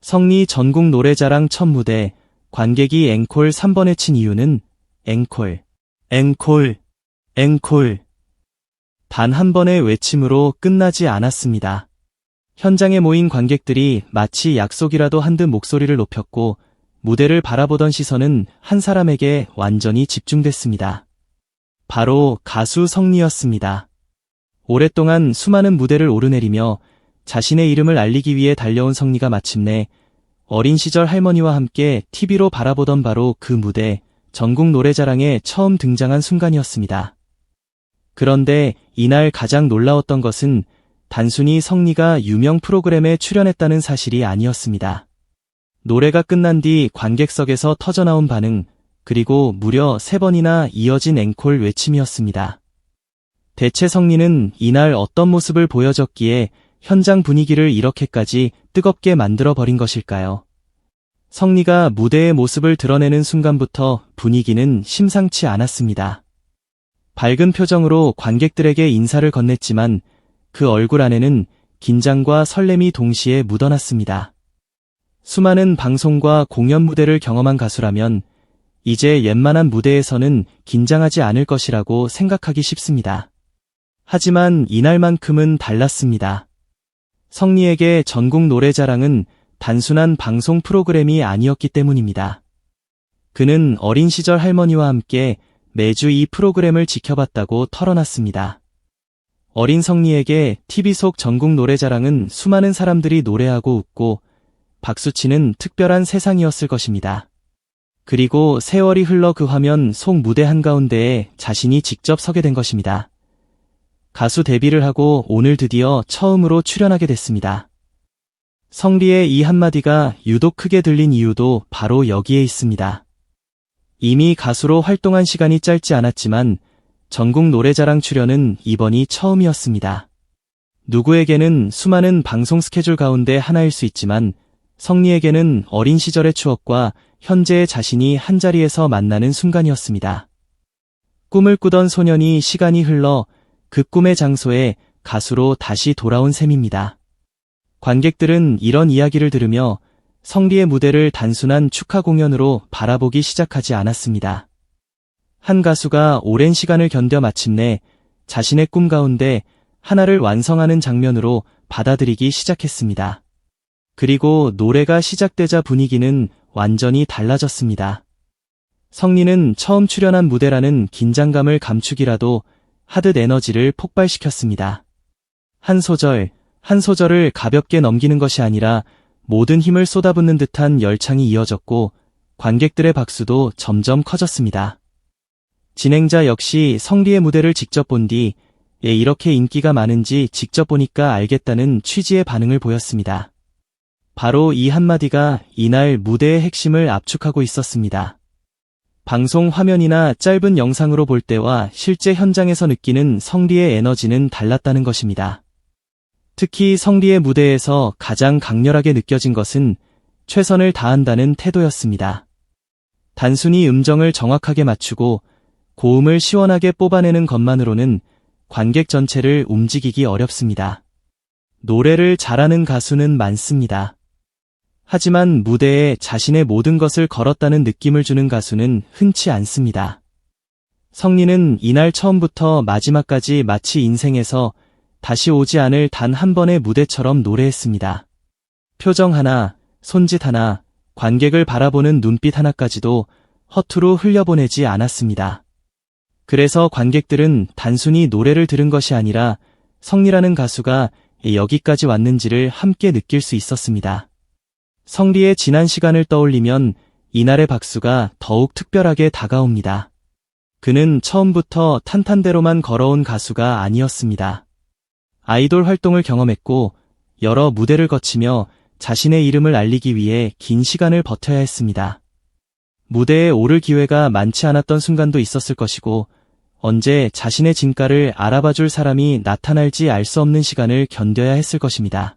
성리 전국 노래자랑 첫 무대, 관객이 앵콜 3번에 친 이유는 앵콜, 앵콜, 앵콜. 단 한 번의 외침으로 끝나지 않았습니다. 현장에 모인 관객들이 마치 약속이라도 한 듯 목소리를 높였고 무대를 바라보던 시선은 한 사람에게 완전히 집중됐습니다. 바로 가수 성리였습니다. 오랫동안 수많은 무대를 오르내리며 자신의 이름을 알리기 위해 달려온 성리가 마침내 어린 시절 할머니와 함께 TV로 바라보던 바로 그 무대, 전국 노래자랑에 처음 등장한 순간이었습니다. 그런데 이날 가장 놀라웠던 것은 단순히 성리가 유명 프로그램에 출연했다는 사실이 아니었습니다. 노래가 끝난 뒤 관객석에서 터져나온 반응, 그리고 무려 3번이나 이어진 앵콜 외침이었습니다. 대체 성리는 이날 어떤 모습을 보여줬기에 현장 분위기를 이렇게까지 뜨겁게 만들어버린 것일까요? 성리가 무대의 모습을 드러내는 순간부터 분위기는 심상치 않았습니다. 밝은 표정으로 관객들에게 인사를 건넸지만 그 얼굴 안에는 긴장과 설렘이 동시에 묻어났습니다. 수많은 방송과 공연 무대를 경험한 가수라면 이제 웬만한 무대에서는 긴장하지 않을 것이라고 생각하기 쉽습니다. 하지만 이날만큼은 달랐습니다. 성리에게 전국 노래자랑은 단순한 방송 프로그램이 아니었기 때문입니다. 그는 어린 시절 할머니와 함께 매주 이 프로그램을 지켜봤다고 털어놨습니다. 어린 성리에게 TV 속 전국 노래자랑은 수많은 사람들이 노래하고 웃고 박수치는 특별한 세상이었을 것입니다. 그리고 세월이 흘러 그 화면 속 무대 한가운데에 자신이 직접 서게 된 것입니다. 가수 데뷔를 하고 오늘 드디어 처음으로 출연하게 됐습니다. 성리의 이 한마디가 유독 크게 들린 이유도 바로 여기에 있습니다. 이미 가수로 활동한 시간이 짧지 않았지만 전국 노래자랑 출연은 이번이 처음이었습니다. 누구에게는 수많은 방송 스케줄 가운데 하나일 수 있지만 성리에게는 어린 시절의 추억과 현재의 자신이 한자리에서 만나는 순간이었습니다. 꿈을 꾸던 소년이 시간이 흘러 그 꿈의 장소에 가수로 다시 돌아온 셈입니다. 관객들은 이런 이야기를 들으며 성리의 무대를 단순한 축하 공연으로 바라보기 시작하지 않았습니다. 한 가수가 오랜 시간을 견뎌 마침내 자신의 꿈 가운데 하나를 완성하는 장면으로 받아들이기 시작했습니다. 그리고 노래가 시작되자 분위기는 완전히 달라졌습니다. 성리는 처음 출연한 무대라는 긴장감을 감추기라도 하듯 에너지를 폭발시켰습니다. 한 소절, 한 소절을 가볍게 넘기는 것이 아니라 모든 힘을 쏟아붓는 듯한 열창이 이어졌고 관객들의 박수도 점점 커졌습니다. 진행자 역시 성리의 무대를 직접 본 뒤 이렇게 인기가 많은지 직접 보니까 알겠다는 취지의 반응을 보였습니다. 바로 이 한마디가 이날 무대의 핵심을 압축하고 있었습니다. 방송 화면이나 짧은 영상으로 볼 때와 실제 현장에서 느끼는 성리의 에너지는 달랐다는 것입니다. 특히 성리의 무대에서 가장 강렬하게 느껴진 것은 최선을 다한다는 태도였습니다. 단순히 음정을 정확하게 맞추고 고음을 시원하게 뽑아내는 것만으로는 관객 전체를 움직이기 어렵습니다. 노래를 잘하는 가수는 많습니다. 하지만 무대에 자신의 모든 것을 걸었다는 느낌을 주는 가수는 흔치 않습니다. 성리는 이날 처음부터 마지막까지 마치 인생에서 다시 오지 않을 단 한 번의 무대처럼 노래했습니다. 표정 하나, 손짓 하나, 관객을 바라보는 눈빛 하나까지도 허투루 흘려보내지 않았습니다. 그래서 관객들은 단순히 노래를 들은 것이 아니라 성리라는 가수가 여기까지 왔는지를 함께 느낄 수 있었습니다. 성리의 지난 시간을 떠올리면 이날의 박수가 더욱 특별하게 다가옵니다. 그는 처음부터 탄탄대로만 걸어온 가수가 아니었습니다. 아이돌 활동을 경험했고 여러 무대를 거치며 자신의 이름을 알리기 위해 긴 시간을 버텨야 했습니다. 무대에 오를 기회가 많지 않았던 순간도 있었을 것이고 언제 자신의 진가를 알아봐줄 사람이 나타날지 알 수 없는 시간을 견뎌야 했을 것입니다.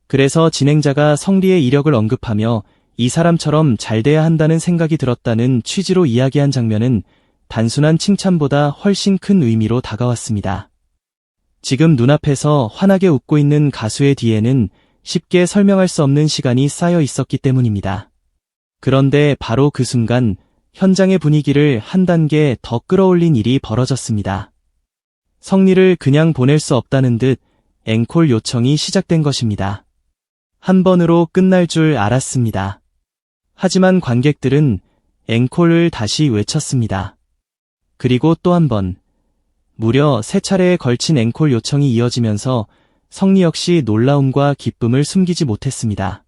그래서 진행자가 성리의 이력을 언급하며 이 사람처럼 잘 돼야 한다는 생각이 들었다는 취지로 이야기한 장면은 단순한 칭찬보다 훨씬 큰 의미로 다가왔습니다. 지금 눈앞에서 환하게 웃고 있는 가수의 뒤에는 쉽게 설명할 수 없는 시간이 쌓여 있었기 때문입니다. 그런데 바로 그 순간 현장의 분위기를 한 단계 더 끌어올린 일이 벌어졌습니다. 성리를 그냥 보낼 수 없다는 듯 앵콜 요청이 시작된 것입니다. 한 번으로 끝날 줄 알았습니다. 하지만 관객들은 앵콜을 다시 외쳤습니다. 그리고 또 한 번, 무려 3차례에 걸친 앵콜 요청이 이어지면서 성리 역시 놀라움과 기쁨을 숨기지 못했습니다.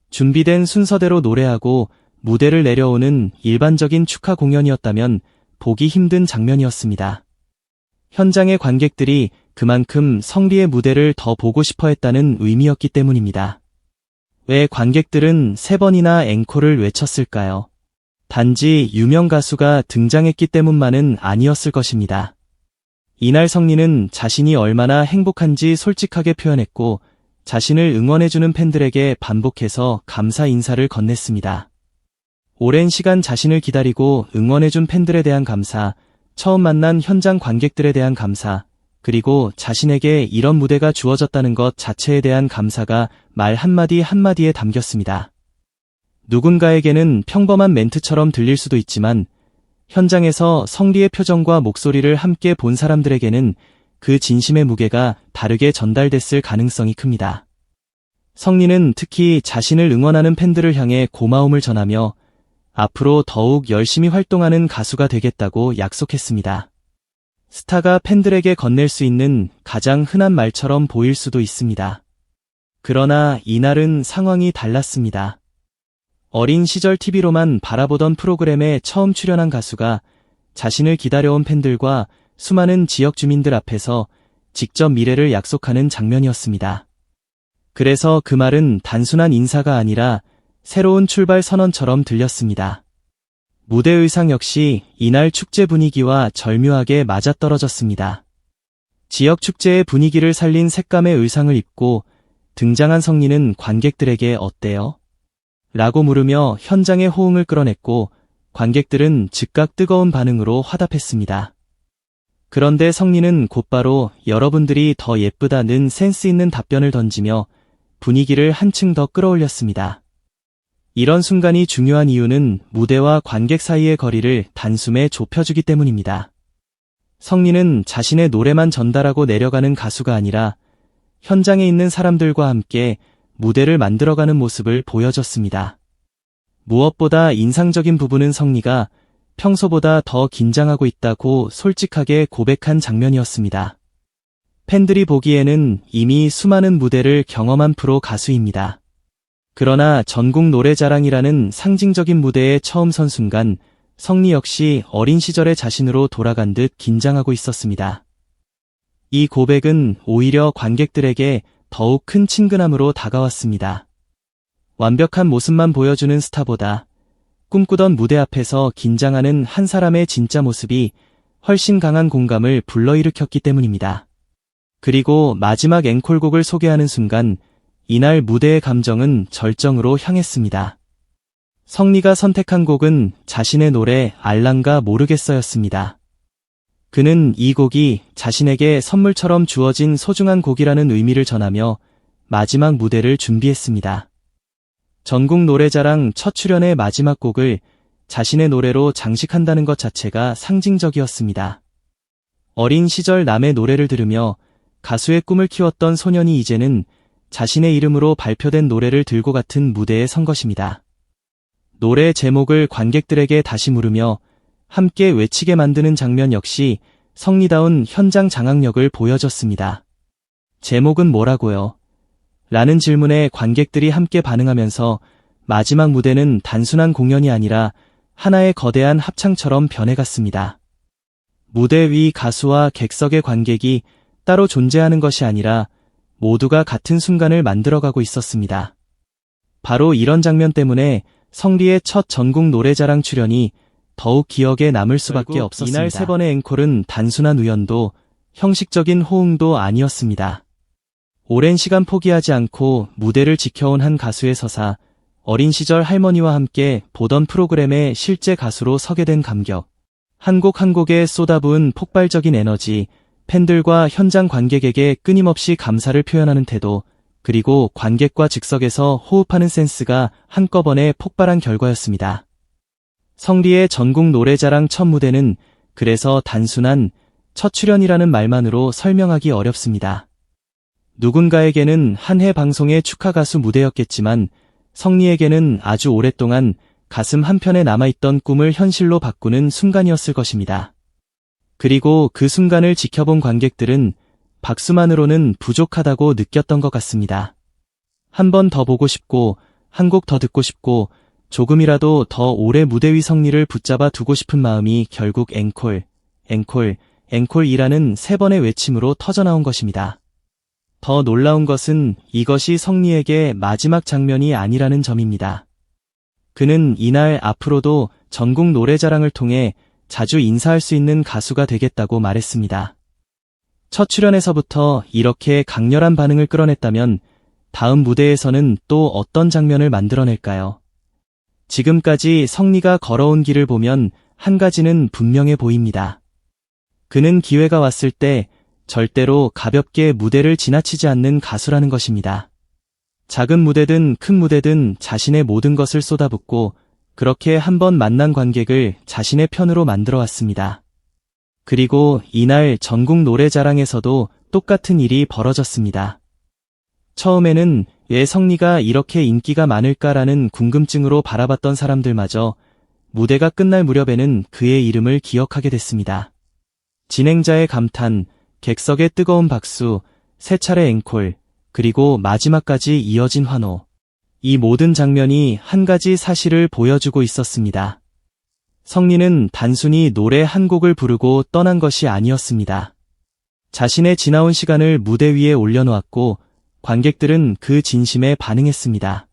준비된 순서대로 노래하고 무대를 내려오는 일반적인 축하 공연이었다면 보기 힘든 장면이었습니다. 현장의 관객들이 그만큼 성리의 무대를 더 보고 싶어 했다는 의미였기 때문입니다. 왜 관객들은 3번이나 앵콜을 외쳤을까요? 단지 유명 가수가 등장했기 때문만은 아니었을 것입니다. 이날 성리는 자신이 얼마나 행복한지 솔직하게 표현했고 자신을 응원해주는 팬들에게 반복해서 감사 인사를 건넸습니다. 오랜 시간 자신을 기다리고 응원해준 팬들에 대한 감사, 처음 만난 현장 관객들에 대한 감사, 그리고 자신에게 이런 무대가 주어졌다는 것 자체에 대한 감사가 말 한마디 한마디에 담겼습니다. 누군가에게는 평범한 멘트처럼 들릴 수도 있지만 현장에서 성리의 표정과 목소리를 함께 본 사람들에게는 그 진심의 무게가 다르게 전달됐을 가능성이 큽니다. 성리는 특히 자신을 응원하는 팬들을 향해 고마움을 전하며 앞으로 더욱 열심히 활동하는 가수가 되겠다고 약속했습니다. 스타가 팬들에게 건넬 수 있는 가장 흔한 말처럼 보일 수도 있습니다. 그러나 이날은 상황이 달랐습니다. 어린 시절 TV로만 바라보던 프로그램에 처음 출연한 가수가 자신을 기다려온 팬들과 수많은 지역 주민들 앞에서 직접 미래를 약속하는 장면이었습니다. 그래서 그 말은 단순한 인사가 아니라 새로운 출발 선언처럼 들렸습니다. 무대 의상 역시 이날 축제 분위기와 절묘하게 맞아떨어졌습니다. 지역 축제의 분위기를 살린 색감의 의상을 입고 등장한 성리는 관객들에게 어때요? 라고 물으며 현장의 호응을 끌어냈고 관객들은 즉각 뜨거운 반응으로 화답했습니다. 그런데 성리는 곧바로 여러분들이 더 예쁘다는 센스 있는 답변을 던지며 분위기를 한층 더 끌어올렸습니다. 이런 순간이 중요한 이유는 무대와 관객 사이의 거리를 단숨에 좁혀주기 때문입니다. 성리는 자신의 노래만 전달하고 내려가는 가수가 아니라 현장에 있는 사람들과 함께 무대를 만들어가는 모습을 보여줬습니다. 무엇보다 인상적인 부분은 성리가 평소보다 더 긴장하고 있다고 솔직하게 고백한 장면이었습니다. 팬들이 보기에는 이미 수많은 무대를 경험한 프로 가수입니다. 그러나 전국 노래자랑이라는 상징적인 무대에 처음 선 순간 성리 역시 어린 시절의 자신으로 돌아간 듯 긴장하고 있었습니다. 이 고백은 오히려 관객들에게 더욱 큰 친근함으로 다가왔습니다. 완벽한 모습만 보여주는 스타보다 꿈꾸던 무대 앞에서 긴장하는 한 사람의 진짜 모습이 훨씬 강한 공감을 불러일으켰기 때문입니다. 그리고 마지막 앵콜곡을 소개하는 순간 이날 무대의 감정은 절정으로 향했습니다. 성리가 선택한 곡은 자신의 노래 알랑가 모르겠어였습니다. 그는 이 곡이 자신에게 선물처럼 주어진 소중한 곡이라는 의미를 전하며 마지막 무대를 준비했습니다. 전국 노래자랑 첫 출연의 마지막 곡을 자신의 노래로 장식한다는 것 자체가 상징적이었습니다. 어린 시절 남의 노래를 들으며 가수의 꿈을 키웠던 소년이 이제는 자신의 이름으로 발표된 노래를 들고 같은 무대에 선 것입니다. 노래 제목을 관객들에게 다시 물으며 함께 외치게 만드는 장면 역시 성리다운 현장 장악력을 보여줬습니다. 제목은 뭐라고요? 라는 질문에 관객들이 함께 반응하면서 마지막 무대는 단순한 공연이 아니라 하나의 거대한 합창처럼 변해갔습니다. 무대 위 가수와 객석의 관객이 따로 존재하는 것이 아니라 모두가 같은 순간을 만들어가고 있었습니다. 바로 이런 장면 때문에 성리의 첫 전국 노래자랑 출연이 더욱 기억에 남을 수밖에 없었습니다. 이날 3번의 앵콜은 단순한 우연도 형식적인 호응도 아니었습니다. 오랜 시간 포기하지 않고 무대를 지켜온 한 가수의 서사, 어린 시절 할머니와 함께 보던 프로그램의 실제 가수로 서게 된 감격, 한 곡 한 곡에 쏟아부은 폭발적인 에너지, 팬들과 현장 관객에게 끊임없이 감사를 표현하는 태도, 그리고 관객과 즉석에서 호흡하는 센스가 한꺼번에 폭발한 결과였습니다. 성리의 전국 노래자랑 첫 무대는 그래서 단순한 첫 출연이라는 말만으로 설명하기 어렵습니다. 누군가에게는 한 해 방송의 축하 가수 무대였겠지만 성리에게는 아주 오랫동안 가슴 한편에 남아있던 꿈을 현실로 바꾸는 순간이었을 것입니다. 그리고 그 순간을 지켜본 관객들은 박수만으로는 부족하다고 느꼈던 것 같습니다. 한 번 더 보고 싶고, 한 곡 더 듣고 싶고, 조금이라도 더 오래 무대 위 성리를 붙잡아 두고 싶은 마음이 결국 앵콜, 앵콜, 앵콜이라는 세 번의 외침으로 터져나온 것입니다. 더 놀라운 것은 이것이 성리에게 마지막 장면이 아니라는 점입니다. 그는 이날 앞으로도 전국 노래자랑을 통해 자주 인사할 수 있는 가수가 되겠다고 말했습니다. 첫 출연에서부터 이렇게 강렬한 반응을 끌어냈다면 다음 무대에서는 또 어떤 장면을 만들어낼까요? 지금까지 성리가 걸어온 길을 보면 한 가지는 분명해 보입니다. 그는 기회가 왔을 때 절대로 가볍게 무대를 지나치지 않는 가수라는 것입니다. 작은 무대든 큰 무대든 자신의 모든 것을 쏟아붓고 그렇게 한번 만난 관객을 자신의 편으로 만들어 왔습니다. 그리고 이날 전국 노래자랑에서도 똑같은 일이 벌어졌습니다. 처음에는 왜 성리가 이렇게 인기가 많을까라는 궁금증으로 바라봤던 사람들마저 무대가 끝날 무렵에는 그의 이름을 기억하게 됐습니다. 진행자의 감탄, 객석의 뜨거운 박수, 세 차례 앵콜, 그리고 마지막까지 이어진 환호. 이 모든 장면이 한 가지 사실을 보여주고 있었습니다. 성리는 단순히 노래 한 곡을 부르고 떠난 것이 아니었습니다. 자신의 지나온 시간을 무대 위에 올려놓았고 관객들은 그 진심에 반응했습니다.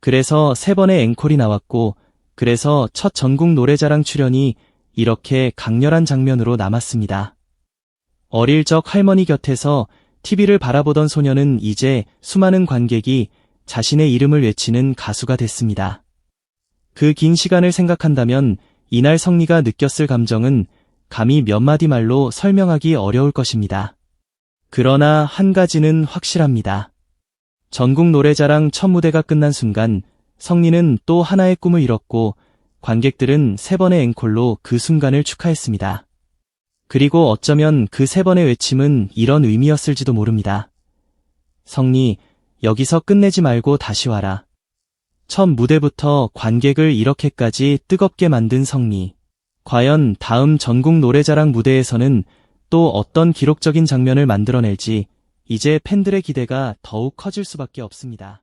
그래서 세 번의 앵콜이 나왔고 그래서 첫 전국 노래자랑 출연이 이렇게 강렬한 장면으로 남았습니다. 어릴 적 할머니 곁에서 TV를 바라보던 소녀는 이제 수많은 관객이 자신의 이름을 외치는 가수가 됐습니다. 그 긴 시간을 생각한다면 이날 성리가 느꼈을 감정은 감히 몇 마디 말로 설명하기 어려울 것입니다. 그러나 한 가지는 확실합니다. 전국 노래자랑 첫 무대가 끝난 순간 성리는 또 하나의 꿈을 이뤘고 관객들은 세 번의 앵콜로 그 순간을 축하했습니다. 그리고 어쩌면 그 세 번의 외침은 이런 의미였을지도 모릅니다. 성리, 여기서 끝내지 말고 다시 와라. 첫 무대부터 관객을 이렇게까지 뜨겁게 만든 성리. 과연 다음 전국 노래자랑 무대에서는 또 어떤 기록적인 장면을 만들어낼지 이제 팬들의 기대가 더욱 커질 수밖에 없습니다.